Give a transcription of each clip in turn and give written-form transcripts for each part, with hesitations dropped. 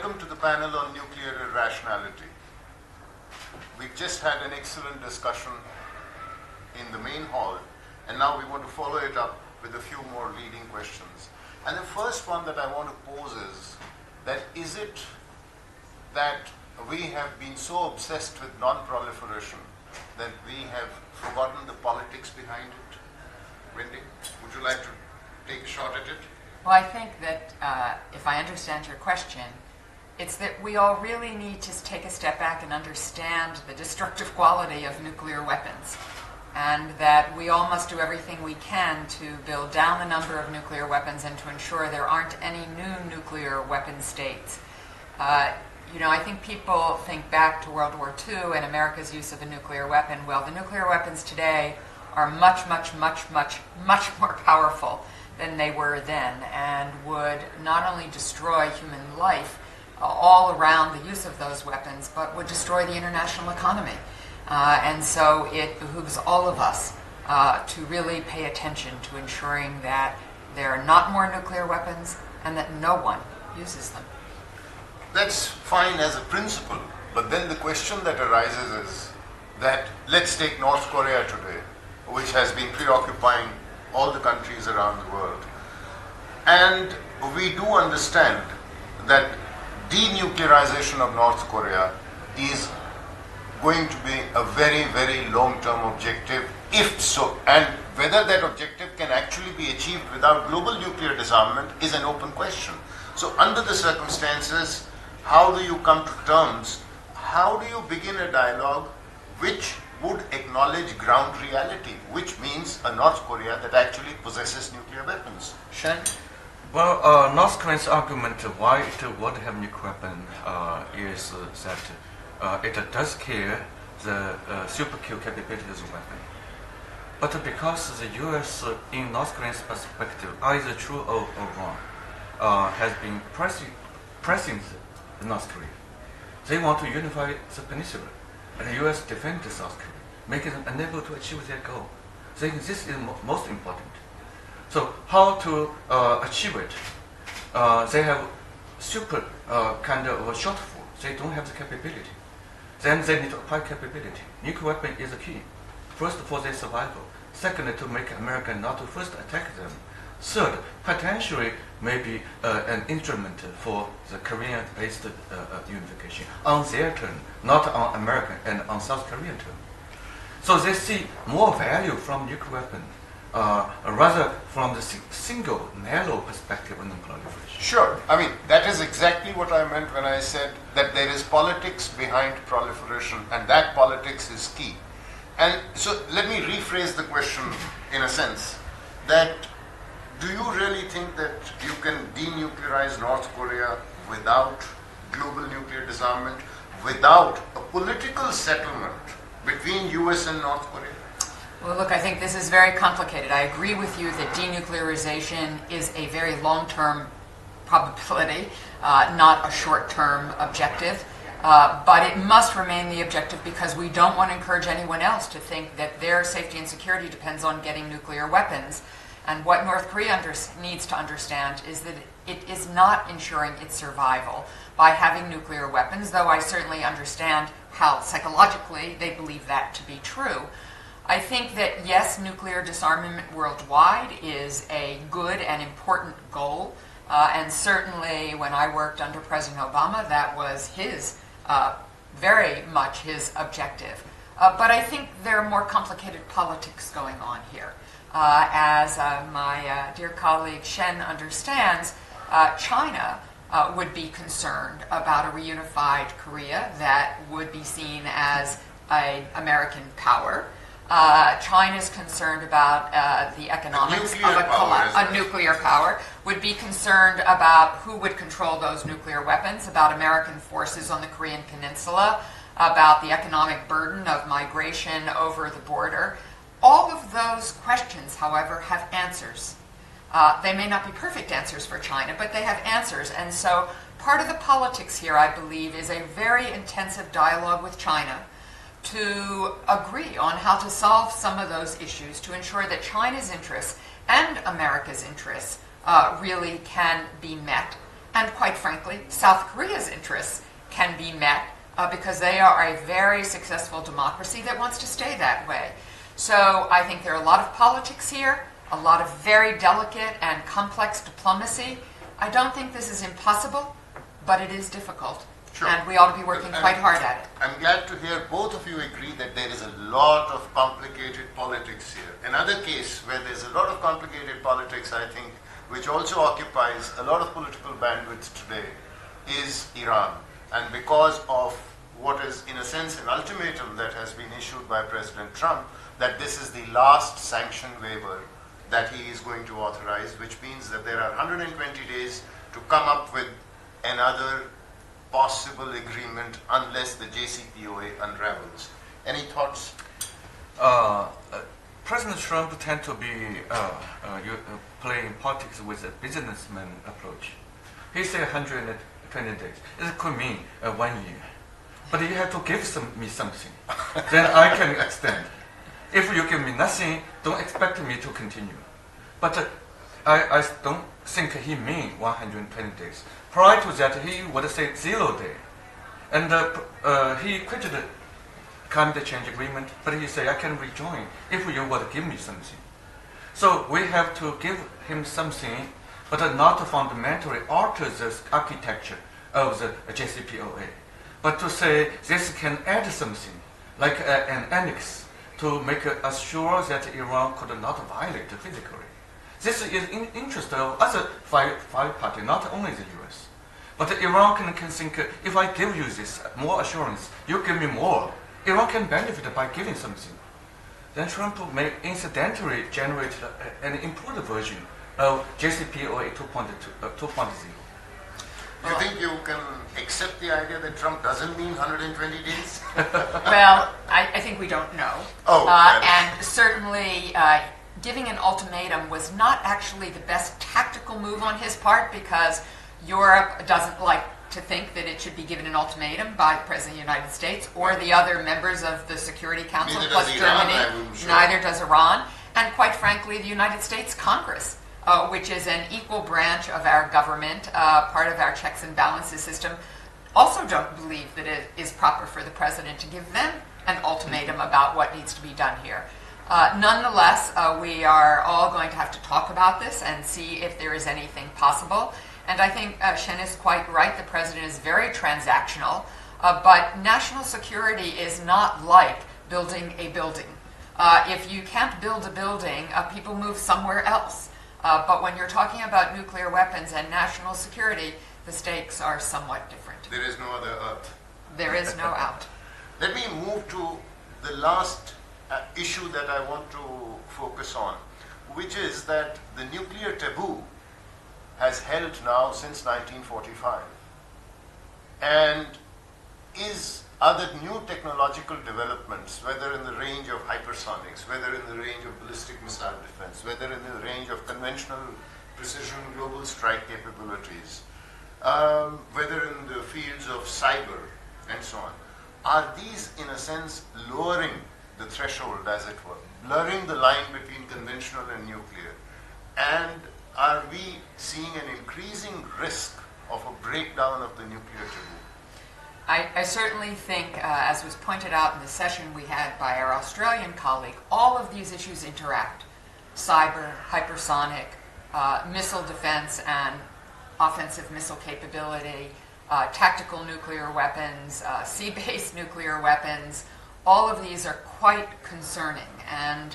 welcome to the panel on nuclear irrationality. We've just had an excellent discussion in the main hall, and now we want to follow it up with a few more leading questions. And the first one that I want to pose is it that we have been so obsessed with non-proliferation that we have forgotten the politics behind it? Wendy, would you like to take a shot at it? Well, I think that if I understand your question, it's that we all really need to take a step back and understand the destructive quality of nuclear weapons, and that we all must do everything we can to build down the number of nuclear weapons and to ensure there aren't any new nuclear weapon states. I think people think back to World War II and America's use of a nuclear weapon. Well, the nuclear weapons today are much more powerful than they were then, and would not only destroy human life all around the use of those weapons, but would destroy the international economy. And so it behooves all of us to really pay attention to ensuring that there are not more nuclear weapons and that no one uses them. That's fine as a principle, but then the question that arises is that let's take North Korea today, which has been preoccupying all the countries around the world. And we do understand that denuclearization of North Korea is going to be a very long-term objective, if so, and whether that objective can actually be achieved without global nuclear disarmament is an open question. So under the circumstances, how do you come to terms? How do you begin a dialogue which would acknowledge ground reality, which means a North Korea that actually possesses nuclear weapons? Shen? Well, North Korea's argument why it would have nuclear weapon is that it does care the super kill capabilities of weapon. But because the U.S. in North Korea's perspective, either true or wrong, has been pressing the North Korea. They want to unify the peninsula, and the U.S. defend the South Korea, making them unable to achieve their goal. They think this is most important. So how to achieve it? They have super kind of a shortfall. They don't have the capability. Then they need to apply capability. Nuclear weapon is the key. First, for their survival. Second, to make America not to first attack them. Third, potentially maybe an instrument for the Korean-based unification on their turn, not on American and on South Korean turn. So they see more value from nuclear weapon rather from the single, narrow perspective of non-proliferation. Sure. I mean, that is exactly what I meant when I said that there is politics behind proliferation, and that politics is key. And so let me rephrase the question in a sense, that do you really think that you can denuclearize North Korea without global nuclear disarmament, without a political settlement between US and North Korea? Well, look, I think this is very complicated. I agree with you that denuclearization is a very long-term probability, not a short-term objective. But it must remain the objective because we don't want to encourage anyone else to think that their safety and security depends on getting nuclear weapons. And what North Korea needs to understand is that it is not ensuring its survival by having nuclear weapons, though I certainly understand how psychologically they believe that to be true. I think that, yes, nuclear disarmament worldwide is a good and important goal. And certainly when I worked under President Obama, that was very much his objective. But I think there are more complicated politics going on here. As my dear colleague Shen understands, China would be concerned about a reunified Korea that would be seen as an American power. China's concerned about the economics of a nuclear power, would be concerned about who would control those nuclear weapons, about American forces on the Korean Peninsula, about the economic burden of migration over the border. All of those questions, however, have answers. They may not be perfect answers for China, but they have answers. And so part of the politics here, I believe, is a very intensive dialogue with China to agree on how to solve some of those issues, to ensure that China's interests and America's interests really can be met, And quite frankly, South Korea's interests can be met because they are a very successful democracy that wants to stay that way. So I think there are a lot of politics here, a lot of very delicate and complex diplomacy. I don't think this is impossible, but it is difficult. Sure. And we ought to be working quite hard at it. I'm glad to hear both of you agree that there is a lot of complicated politics here. Another case where there's a lot of complicated politics, I think, which also occupies a lot of political bandwidth today, is Iran. And because of what is, in a sense, an ultimatum that has been issued by President Trump, that this is the last sanction waiver that he is going to authorize, which means that there are 120 days to come up with another possible agreement unless the JCPOA unravels. Any thoughts? President Trump tends to be playing politics with a businessman approach. He said 120 days. It could mean 1 year. But you have to give me something. Then I can extend. If you give me nothing, don't expect me to continue. But I don't think he means 120 days. Prior to that, he would say 0 day. And he quit the climate change agreement, but he said, I can rejoin if you would give me something. So we have to give him something, but not fundamentally alter the architecture of the JCPOA. But to say this can add something, like an annex, to make us sure that Iran could not violate physically. This is in interest of other five parties, not only the US. But Iran can think, if I give you this more assurance, you give me more. Iran can benefit by giving something. Then Trump may incidentally generate an improved version of JCPOA 2.0. You think you can accept the idea that Trump doesn't mean 120 days? Well, I think we don't know. Oh, and certainly giving an ultimatum was not actually the best tactical move on his part, because Europe doesn't like to think that it should be given an ultimatum by the President of the United States or the other members of the Security Council, Neither plus does Germany. Iran, sure. Neither does Iran. And quite frankly, the United States Congress, which is an equal branch of our government, part of our checks and balances system, also don't believe that it is proper for the President to give them an ultimatum about what needs to be done here. Nonetheless, we are all going to have to talk about this and see if there is anything possible. And I think Shen is quite right. The President is very transactional, but national security is not like building a building. If you can't build a building, people move somewhere else. But when you're talking about nuclear weapons and national security, the stakes are somewhat different. There is no other earth. There is no out. Let me move to the last issue that I want to focus on, which is that the nuclear taboo has held now since 1945. And are the new technological developments, whether in the range of hypersonics, whether in the range of ballistic missile defense, whether in the range of conventional precision global strike capabilities, whether in the fields of cyber and so on, are these in a sense lowering the threshold, as it were, blurring the line between conventional and nuclear? And are we seeing an increasing risk of a breakdown of the nuclear taboo? I certainly think, as was pointed out in the session we had by our Australian colleague, all of these issues interact. Cyber, hypersonic, missile defense and offensive missile capability, tactical nuclear weapons, sea-based nuclear weapons, all of these are quite concerning. And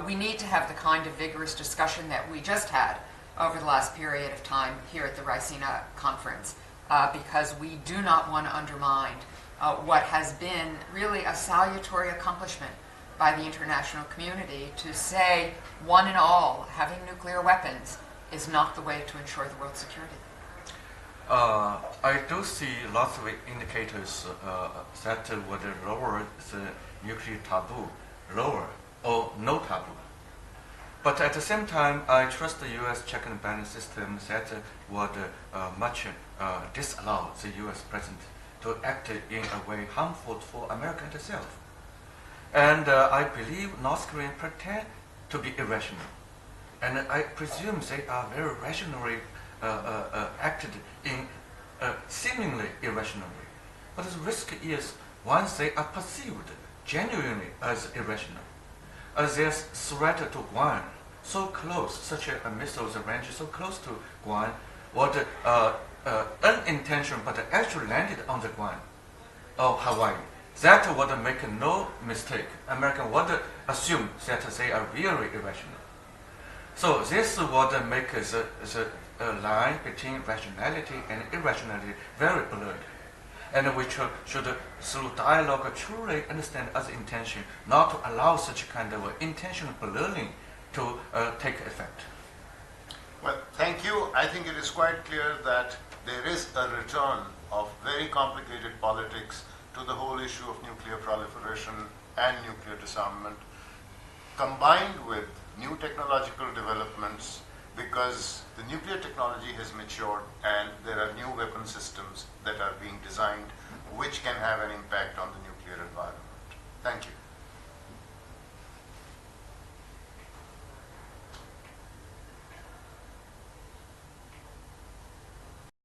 we need to have the kind of vigorous discussion that we just had over the last period of time here at the Raisina conference. Because we do not want to undermine what has been really a salutary accomplishment by the international community to say, one and all, having nuclear weapons is not the way to ensure the world's security. I do see lots of indicators that would lower the nuclear taboo, lower or no taboo. But at the same time, I trust the U.S. check and balance system that would much disallow the U.S. president to act in a way harmful for America itself. And I believe North Koreans pretend to be irrational. And I presume they are very rationally acted in seemingly irrationally. But the risk is once they are perceived genuinely as irrational, as there's threat to Guam so close, such a missile's range so close to Guam, what unintentional but actually landed on the Guam of Hawaii. That would make no mistake. American would assume that they are really irrational. So this would make the line between rationality and irrationality very blurred. And we should, through dialogue, truly understand other intention, not to allow such kind of intentional blurring to take effect. Well, thank you. I think it is quite clear that there is a return of very complicated politics to the whole issue of nuclear proliferation and nuclear disarmament, combined with new technological developments, because the nuclear technology has matured and there are new weapon systems that are being designed which can have an impact on the nuclear environment. Thank you.